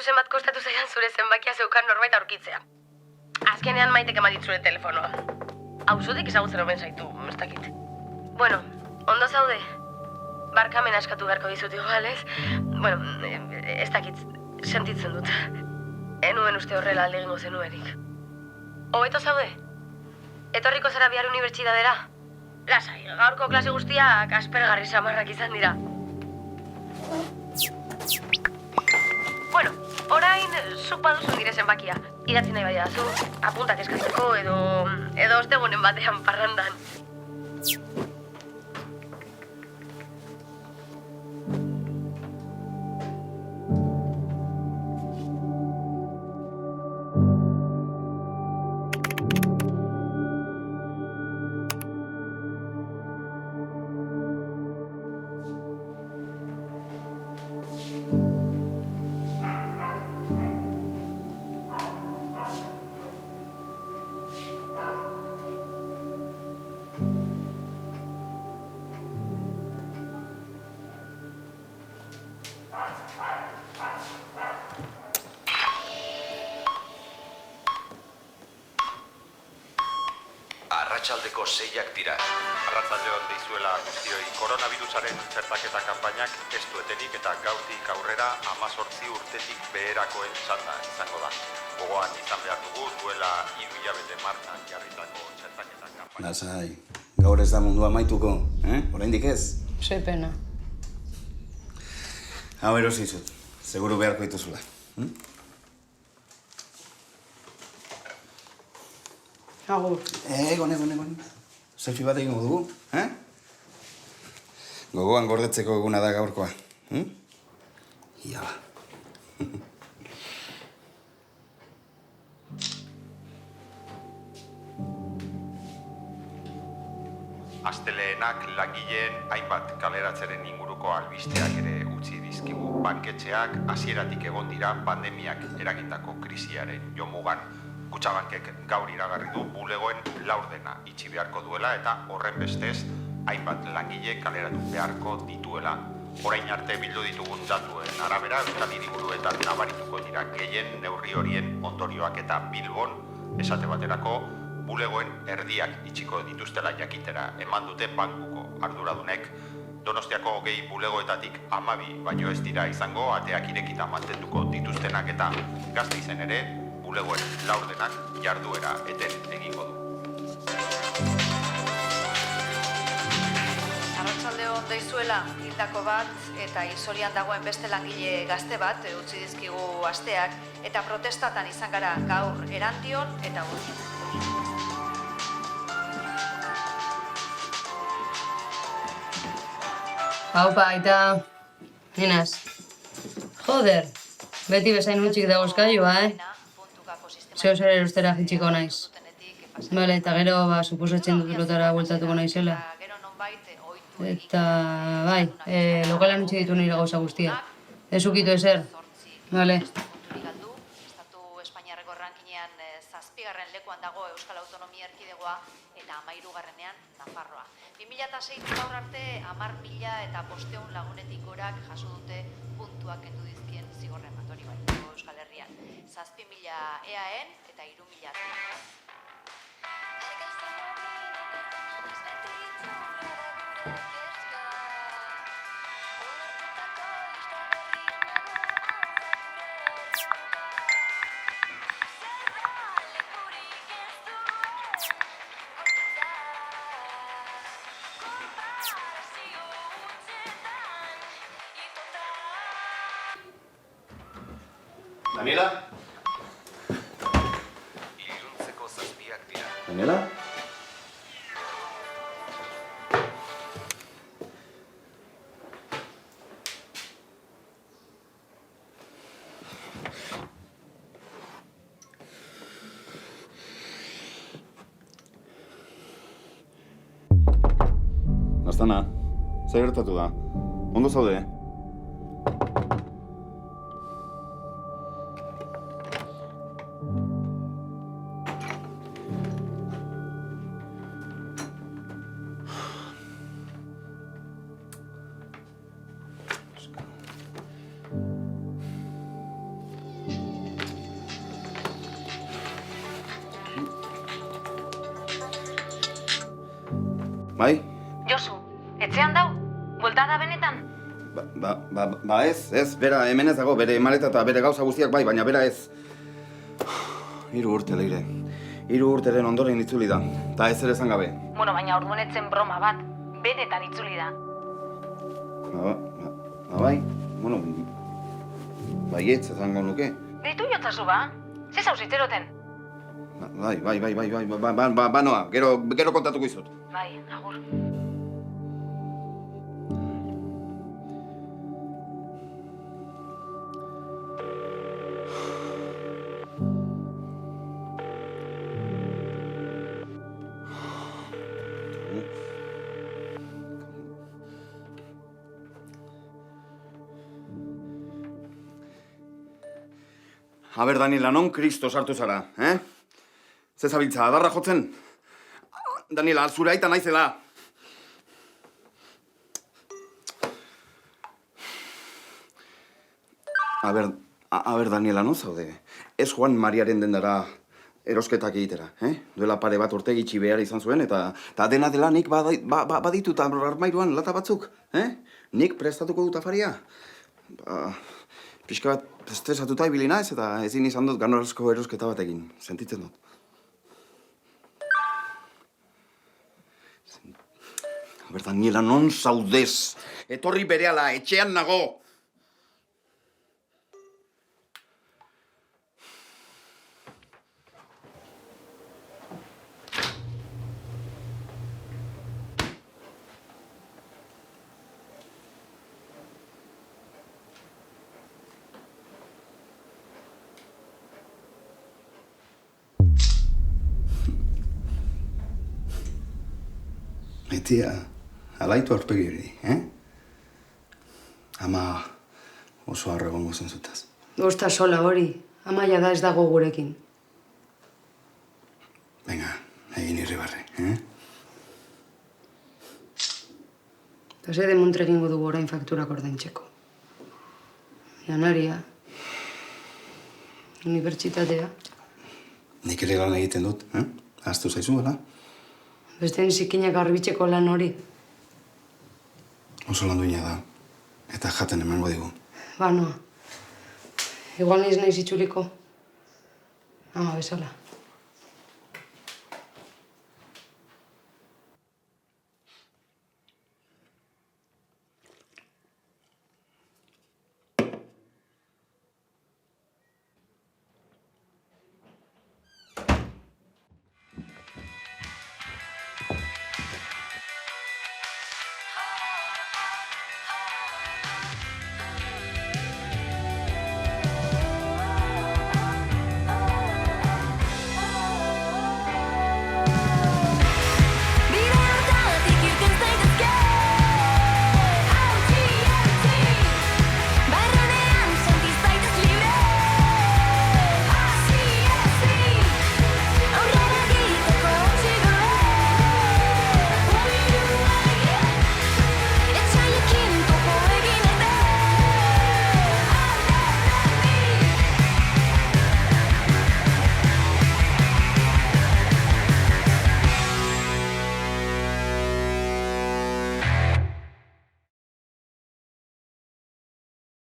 badakizu zenbat kostatu zaidan zure zenbakia zeukan norbait aurkitzea. Azkenean Maitek eman dit zure telefonoa. Auzotik ezagutzen omen zaitu, ez dakit. Bueno, ondo zaude? Barkamena eskatu beharko dizut igual, ez? Bueno, ez dakit, sentitzen dut. Enuen uste horrela alde egingo zenuenik. Hobeto zaude? Etorriko zara bihar unibertsitatera? Lasai, gaurko klase guztiak aspergarri samarrak izan dira. Bueno, orain zuk baduzu nire zenbakia. Idatzi nahi baina zu, apuntak eskatzeko edo ostegunen batean parrandan. Arratsaldeko 6ak dira. Arratsaldeon deizuela guztioi. Koronavirusaren txertaketa kanpainak ez du etenik eta gaurtik aurrera 18 urtetik beherakoen txanda izango da. Gogoan izan behar dugu duela 3 hilabete martxan jarritako txertaketa kanpaina. Lasai, gaur ez da mundua amaituko, oraindik ez? Ze pena. Hau erosi zut, seguru beharko dituzula. Agur. Egon. Selfie bat egingo dugu, Gogoan gordetzeko eguna da gaurkoa, Ia ba. Asteleenak langileen hainbat kaleratzeren inguruko albisteak ere utzi dizkigu. Banketxeak hasieratik egon dira pandemiak eragindako krisiaren jomugan. Kutxabankek gaur iragarri du bulegoen laurdena itxi beharko duela eta horren bestez hainbat langile kaleratu beharko dituela. Orain arte bildu ditugun datuen arabera Euskal Hiriburuetan nabarituko dira gehien neurri horien ondorioak eta Bilbon esate baterako bulegoen erdiak itxiko dituztela jakitera eman dute bankuko arduradunek. Donostiako 20 bulegoetatik 12 baino ez dira izango ateak irekita mantenduko dituztenak eta Gasteizen ere bulegoen laurdenak jarduera eten egingo du. Arratsaldeon deizuela hildako bat eta izorian dagoen beste langile gazte bat utzi dizkigu asteak eta protestatan izan gara gaur Erandion eta Urkin. Haupa, aita. Ninaz. Joder, beti bezain utxik dagozkailua, Zeo zer erostera jitxiko naiz. Bale, eta gero, suposatzen dut lotara bueltatuko naizela. Eta, bai, lokalan utzi ditu nire gauza guztia. Ez ukitu ezer. Bale. Estatu Espainiarreko rankinean 7. lekuan dago Euskal Autonomia Erkidegoa eta 13. Nafarroa. 2006 gaur arte 10.500 lagunetik gorak jaso dute puntuak kendu dizkien zigorren bat hori bai Euskal Herrian. 7.000 EAN eta 3.000 Daniela? Iluntzeko 7ak dira. Daniela? Astana, zer gertatu da? Ondo zaude? Bai? Josu, etxean dau? Buelta da benetan? Ez, bera hemen ez dago, bere maleta eta bere gauza guztiak bai, baina bera ez. 3 urte, Leire. 3 urteren ondoren itzuli da, eta ez ere esan gabe. Bueno, baina orduanetzen broma bat, benetan itzuli da. Bai, bueno, baietz esango nuke. Deitu jotzazu ba? Ze zauz iteroten? Bai, noa, gero kontatuko izut. Bai, agur. Aber, Daniela, non Kristo sartu zara, Ze zabiltza, adarra jotzen? Daniela, zure aita naizela. Aber, Daniela, non zaude? Ez Juan Mariaren dendara erosketak egitera, Duela pare bat urte gitxi behar izan zuen, eta dena dela nik baditut armairuan lata batzuk, Nik prestatuko dut afaria. Pixka bat estresatuta ibili naiz eta ezin izan dut ganorazko erosketa bat egin. Sentitzen dut. Aber, Daniela, non zaudez? Etorri berehala, etxean nago! Maitia, alaitu aurpegi hori, Ama oso harro egongo zen zutaz. Bosta sola hori, ama jada ez dago gurekin. Venga, egin irribarre, Eta ze demontre egingo dugu orain fakturak ordaintzeko. Janaria, unibertsitatea, Nik ere lan egiten dut, Ahaztu zaizu, bela? besteen zikinak garbitzeko lan hori. Oso lan duina da. Eta jaten emango digu. Banoa, igual naiz naiz itxuliko. Ama bezala.